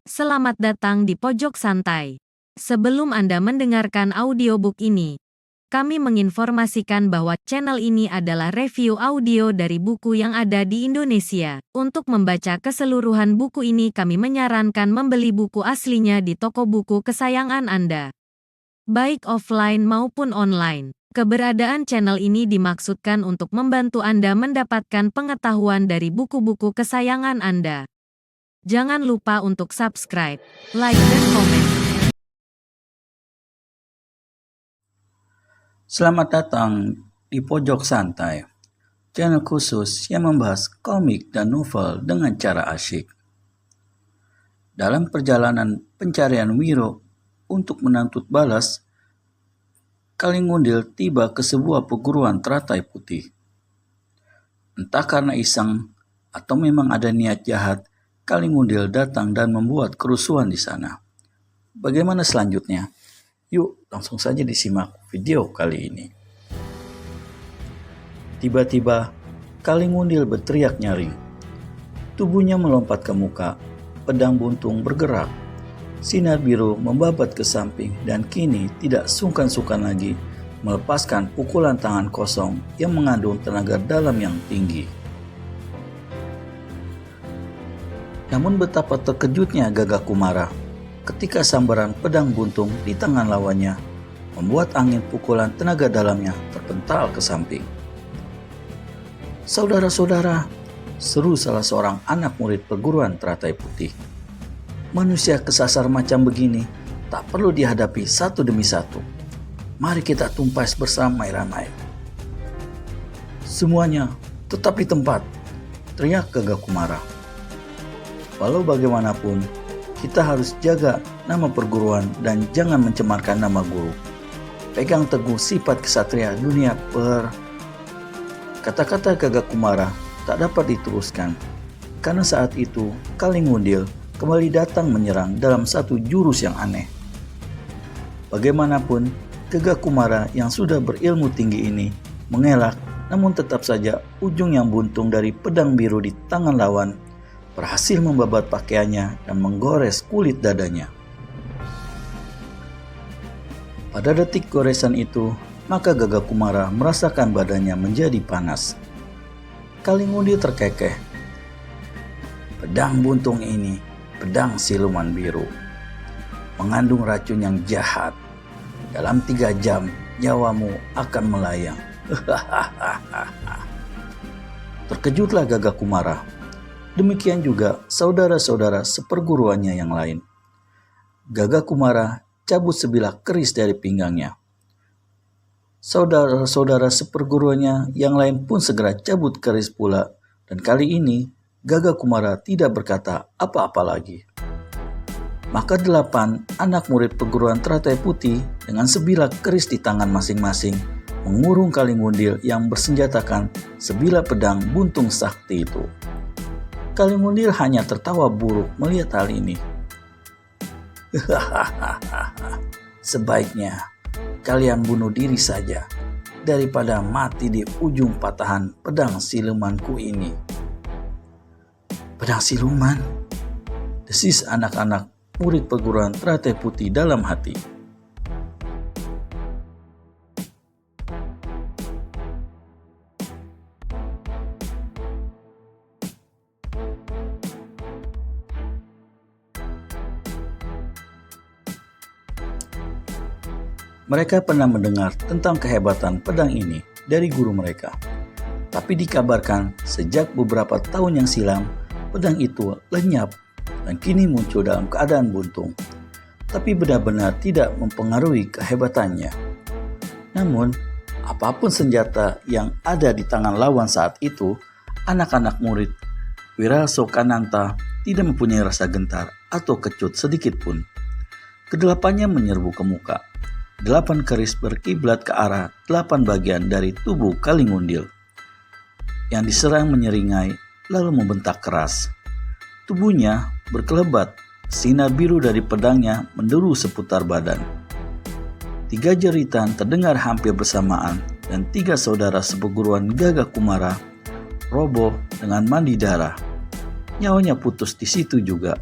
Selamat datang di Pojok Santai. Sebelum Anda mendengarkan audiobook ini, kami menginformasikan bahwa channel ini adalah review audio dari buku yang ada di Indonesia. Untuk membaca keseluruhan buku ini, kami menyarankan membeli buku aslinya di toko buku kesayangan Anda, baik offline maupun online. Keberadaan channel ini dimaksudkan untuk membantu Anda mendapatkan pengetahuan dari buku-buku kesayangan Anda. Jangan lupa untuk subscribe, like, dan komen. Selamat datang di Pojok Santai, channel khusus yang membahas komik dan novel dengan cara asyik. Dalam perjalanan pencarian Wiro untuk menuntut balas, Kalingundil tiba ke sebuah perguruan teratai putih. Entah karena iseng atau memang ada niat jahat, Kalingundil datang dan membuat kerusuhan di sana. Bagaimana selanjutnya? Yuk, langsung saja disimak video kali ini. Tiba-tiba, Kalingundil berteriak nyaring. Tubuhnya melompat ke muka, pedang buntung bergerak. Sinar biru membabat ke samping dan kini tidak sungkan-sungkan lagi melepaskan pukulan tangan kosong yang mengandung tenaga dalam yang tinggi. Namun betapa terkejutnya Gagak Kumara ketika sambaran pedang buntung di tangan lawannya membuat angin pukulan tenaga dalamnya terpental ke samping. "Saudara-saudara," seru salah seorang anak murid perguruan teratai putih. "Manusia kesasar macam begini tak perlu dihadapi satu demi satu. Mari kita tumpas beramai-ramai." "Semuanya tetap di tempat," teriak Gagak Kumara. "Walau bagaimanapun, kita harus jaga nama perguruan dan jangan mencemarkan nama guru. Pegang teguh sifat kesatria dunia Kata-kata Gagak Kumara tak dapat diteruskan, karena saat itu Kalingundil kembali datang menyerang dalam satu jurus yang aneh. Bagaimanapun, Gagak Kumara yang sudah berilmu tinggi ini mengelak, namun tetap saja ujung yang buntung dari pedang biru di tangan lawan berhasil membabat pakaiannya dan menggores kulit dadanya. Pada detik goresan itu, maka Gagak Kumara merasakan badannya menjadi panas. Kalingundil terkekeh. Pedang buntung ini, pedang siluman biru, mengandung racun yang jahat. Dalam 3 jam, nyawamu akan melayang. Terkejutlah Gagak Kumara. Demikian juga saudara-saudara seperguruannya yang lain. Gagak Kumara cabut sebilah keris dari pinggangnya. Saudara-saudara seperguruannya yang lain pun segera cabut keris pula, dan kali ini Gagak Kumara tidak berkata apa-apa lagi. Maka 8 anak murid perguruan teratai putih dengan sebilah keris di tangan masing-masing mengurung Kalingundil yang bersenjatakan sebilah pedang buntung sakti itu. Kalingundil hanya tertawa buruk melihat hal ini. "Sebaiknya kalian bunuh diri saja daripada mati di ujung patahan pedang silumanku ini." "Pedang siluman?" desis anak-anak murid perguruan teratai putih dalam hati. Mereka pernah mendengar tentang kehebatan pedang ini dari guru mereka. Tapi dikabarkan sejak beberapa tahun yang silam, pedang itu lenyap dan kini muncul dalam keadaan buntung. Tapi benar-benar tidak mempengaruhi kehebatannya. Namun, apapun senjata yang ada di tangan lawan saat itu, anak-anak murid Wirasokananta tidak mempunyai rasa gentar atau kecut sedikit pun. Kedelapannya menyerbu ke muka. 8 keris berkiblat ke arah 8 bagian dari tubuh Kalingundil. Yang diserang menyeringai lalu membentak keras. Tubuhnya berkelebat, sinar biru dari pedangnya menderu seputar badan. 3 jeritan terdengar hampir bersamaan dan 3 saudara seperguruan Gagak Kumara roboh dengan mandi darah. Nyawanya putus di situ juga.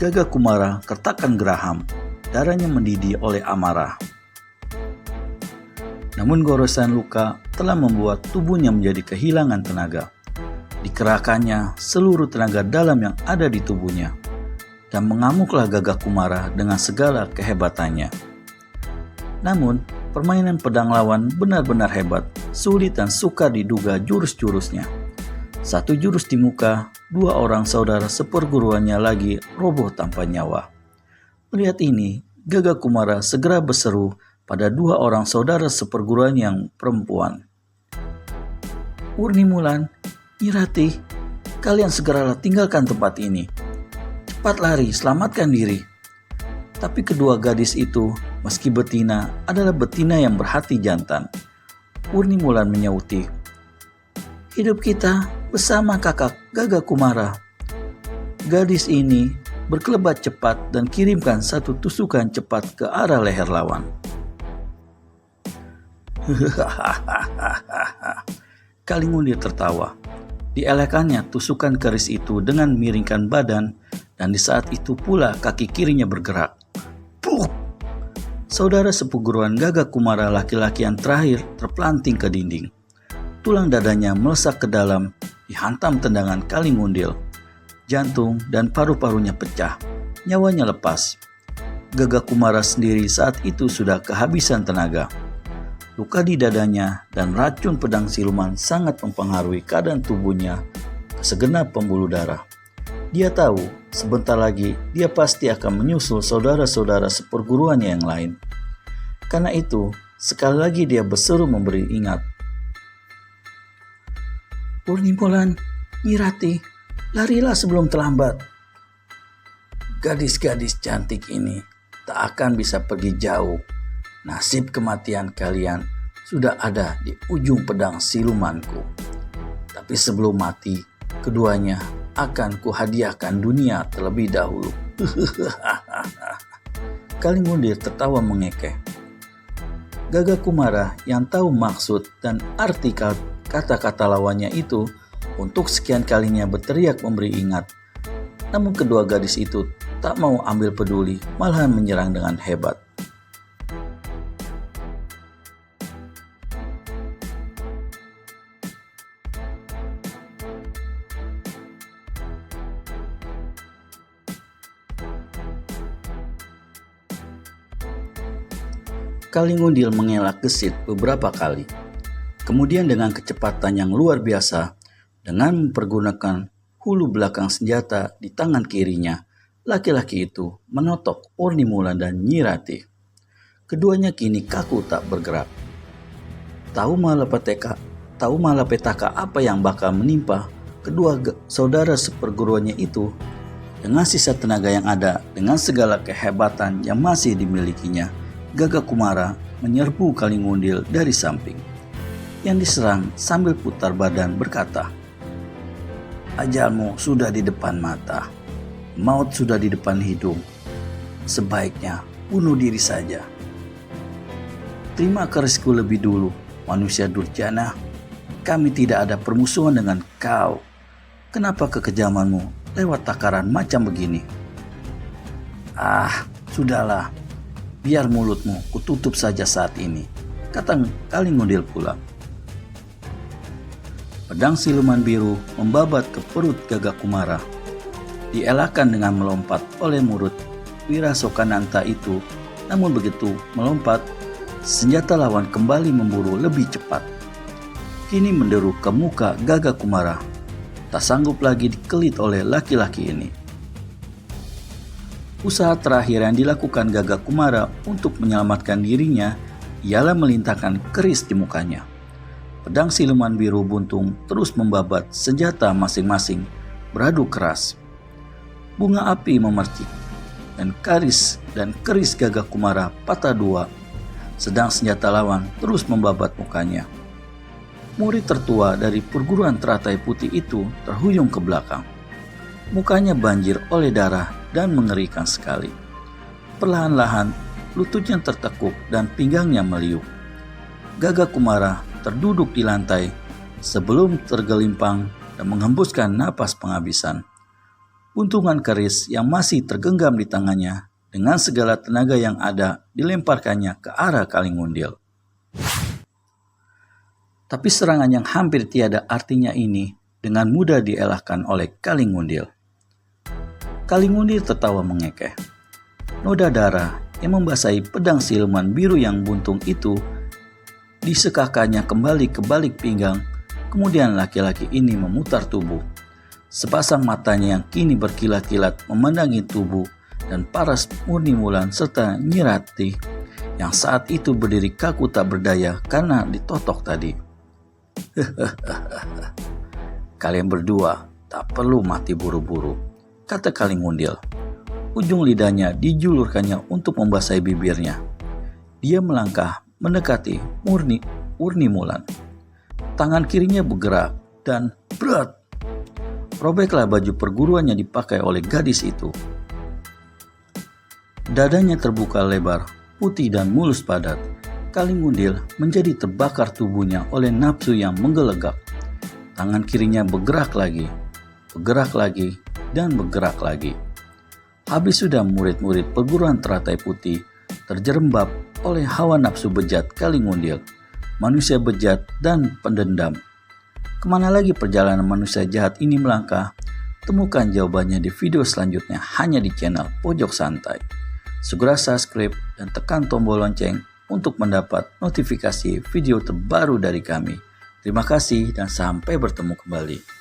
Gagak Kumara kertakan geraham, darahnya mendidih oleh amarah. Namun goresan luka telah membuat tubuhnya menjadi kehilangan tenaga. Dikerahkannya seluruh tenaga dalam yang ada di tubuhnya, dan mengamuklah Gagak Kumara dengan segala kehebatannya. Namun, permainan pedang lawan benar-benar hebat, sulit dan sukar diduga jurus-jurusnya. Satu jurus di muka, dua orang saudara seperguruannya lagi roboh tanpa nyawa. Melihat ini, Gagak Kumara segera berseru pada dua orang saudara seperguruan yang perempuan. Wurnimulan, Nyi Ratih, kalian segeralah tinggalkan tempat ini. Cepat lari, selamatkan diri. Tapi kedua gadis itu, meski betina, adalah betina yang berhati jantan. Wurnimulan menyauti, hidup kita bersama kakak Gagak Kumara. Gadis ini berkelebat cepat dan kirimkan satu tusukan cepat ke arah leher lawan. Kalingundir tertawa. Dielekannya tusukan keris itu dengan miringkan badan, dan di saat itu pula kaki kirinya bergerak. Puk! Saudara seperguruan Gagak Kumara laki-laki yang terakhir terpelanting ke dinding. Tulang dadanya melesak ke dalam, dihantam tendangan Kalingundil. Jantung dan paru-parunya pecah, nyawanya lepas. Gagak Kumara sendiri saat itu sudah kehabisan tenaga. Luka di dadanya dan racun pedang siluman sangat mempengaruhi keadaan tubuhnya ke segenap pembuluh darah. Dia tahu sebentar lagi dia pasti akan menyusul saudara-saudara seperguruannya yang lain. Karena itu, sekali lagi dia berseru memberi ingat. Wurnimulan, Nyi Ratih, larilah sebelum terlambat. Gadis-gadis cantik ini tak akan bisa pergi jauh. Nasib kematian kalian sudah ada di ujung pedang silumanku. Tapi sebelum mati, keduanya akan kuhadiahkan dunia terlebih dahulu. Kalingundir tertawa mengekeh. Gagak Kumara yang tahu maksud dan arti kata-kata lawannya itu untuk sekian kalinya berteriak memberi ingat. Namun kedua gadis itu tak mau ambil peduli, malahan menyerang dengan hebat. Kalingundil mengelak gesit beberapa kali. Kemudian dengan kecepatan yang luar biasa, dengan mempergunakan hulu belakang senjata di tangan kirinya, laki-laki itu menotok Wurnimulan dan Nyi Ratih. Keduanya kini kaku tak bergerak. Tahu malapetaka apa yang bakal menimpa kedua saudara seperguruannya itu. Dengan sisa tenaga yang ada, dengan segala kehebatan yang masih dimilikinya, Gagak Kumara menyerbu Kalingundil dari samping. Yang diserang sambil putar badan berkata, ajalmu sudah di depan mata, maut sudah di depan hidung. Sebaiknya bunuh diri saja. Terima kerisku lebih dulu, manusia durjana. Kami tidak ada permusuhan dengan kau. Kenapa kekejamanmu lewat takaran macam begini? Ah, sudahlah. Biar mulutmu kututup saja saat ini, kata Kalingundil pula. Pedang siluman biru membabat ke perut Gagak Kumara. Dielakkan dengan melompat oleh murid Wirasokananta itu. Namun begitu melompat, senjata lawan kembali memburu lebih cepat. Kini menderu ke muka Gagak Kumara. Tak sanggup lagi dikelit oleh laki-laki ini. Usaha terakhir yang dilakukan Gagak Kumara untuk menyelamatkan dirinya ialah melintahkan keris di mukanya. Pedang siluman biru buntung terus membabat senjata masing-masing beradu keras. Bunga api memercik dan keris Gagak Kumara patah dua, sedang senjata lawan terus membabat mukanya. Murid tertua dari perguruan teratai putih itu terhuyung ke belakang. Mukanya banjir oleh darah dan mengerikan sekali. Perlahan-lahan lututnya tertekuk dan pinggangnya meliuk. Gagak Kumara terduduk di lantai sebelum tergelimpang dan menghembuskan napas penghabisan. buntungan keris yang masih tergenggam di tangannya dengan segala tenaga yang ada dilemparkannya ke arah Kalingundil. Tapi serangan yang hampir tiada artinya ini dengan mudah dielakkan oleh Kalingundil. Kalingundil tertawa mengekeh. Noda darah yang membasahi pedang siluman biru yang buntung itu disekahkannya kembali ke balik pinggang. Kemudian laki-laki ini memutar tubuh. Sepasang matanya yang kini berkilat-kilat memandangi tubuh dan paras Murni Wulan serta Nyi Rati yang saat itu berdiri kaku tak berdaya karena ditotok tadi. Kalian berdua tak perlu mati buru-buru, kata Kalingundil. Ujung lidahnya dijulurkannya untuk membasahi bibirnya. Dia melangkah mendekati Murni Wulan. Tangan kirinya bergerak dan berat. Robeklah baju perguruan yang dipakai oleh gadis itu. Dadanya terbuka lebar, putih dan mulus padat. Kalingundil menjadi terbakar tubuhnya oleh nafsu yang menggelegak. Tangan kirinya bergerak lagi, dan bergerak lagi. Habis sudah murid-murid perguruan teratai putih terjerembab oleh hawa nafsu bejat Kalingundil, manusia bejat dan pendendam. Kemana lagi perjalanan manusia jahat ini melangkah? Temukan jawabannya di video selanjutnya hanya di channel Pojok Santai. Segera subscribe dan tekan tombol lonceng untuk mendapat notifikasi video terbaru dari kami. Terima kasih dan sampai bertemu kembali.